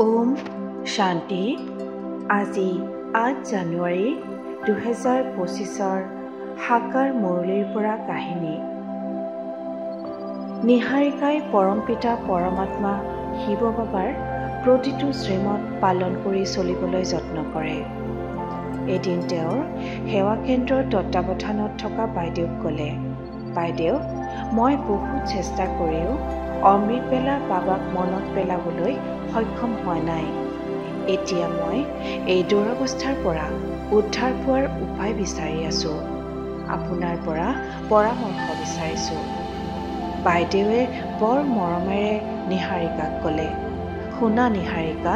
ওম শান্তি। আজি 8 জানুৱাৰী 2025 সাকাৰ মুৰলীৰ পৰা কাহিনী। নিহাৰিকাই পৰমপিতা পৰমাত্মা শিৱ বাবাৰ প্ৰতিটো শ্ৰীমত পালন কৰি চলিবলৈ যত্ন কৰে। এদিন তেওঁৰ সেৱা কেন্দ্ৰৰ তত্বাৱধানত থকা বাইদেউক ক'লে, বাইদেউ, মই বহুত চেষ্টা কৰিও অমৃতবেলা বাবাক মনত পেলাবলৈ সক্ষম হোৱা নাই। এতিয়া মই এই দুৰৱস্থাৰ পৰা উদ্ধাৰ পোৱাৰ উপায় বিচাৰি আছোঁ। আপোনাৰ পৰা পৰামৰ্শ বিচাৰিছোঁ। বাইদেৱে বৰ মৰমেৰে নিহাৰিকাক ক'লে, শুনা নিহাৰিকা,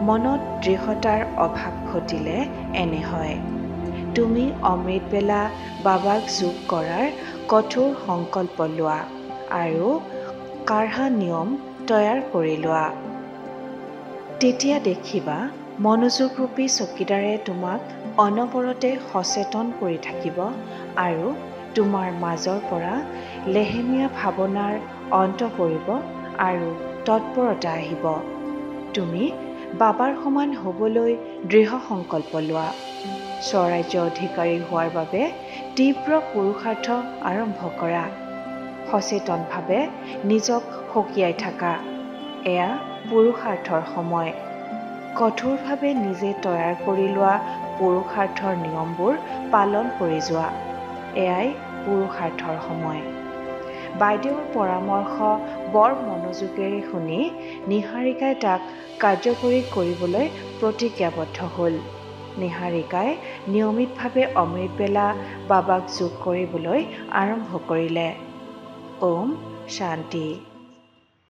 মনত দৃঢ়তাৰ অভাৱ ঘটিলে এনে হয়। তুমি অমৃতবেলা বাবাক যোগ কৰাৰ কঠোৰ সংকল্প লোৱা আৰু কাঢ়া নিয়ম তৈয়াৰ কৰি লোৱা। তেতিয়া দেখিবা মনোযোগৰূপী চকীদাৰে তোমাক অনবৰতে সচেতন কৰি থাকিব আৰু তোমাৰ মাজৰ পৰা লেহেমীয়া ভাৱনাৰ অন্ত পৰিব আৰু তৎপৰতা আহিব। তুমি বাবাৰ সমান হ'বলৈ দৃঢ় সংকল্প লোৱা। স্বৰাজ্য অধিকাৰী হোৱাৰ বাবে তীব্ৰ পুৰুষাৰ্থ আৰম্ভ কৰা। সচেতনভাৱে নিজক সকীয়াই থাকা। এয়া পুৰুষাৰ্থৰ সময়। কঠোৰভাৱে নিজে তৈয়াৰ কৰি লোৱা পুৰুষাৰ্থৰ নিয়মবোৰ পালন কৰি যোৱা। এয়াই পুৰুষাৰ্থৰ সময়। বাইদেউৰ পৰামৰ্শ বৰ মনোযোগেৰে শুনি নিহাৰিকাই তাক কাৰ্যকৰী কৰিবলৈ প্ৰতিজ্ঞাবদ্ধ হ'ল। নিহাৰিকাই নিয়মিতভাৱে অমৃতবেলা বাবাক যোগ কৰিবলৈ আৰম্ভ কৰিলে। ওম শান্তি।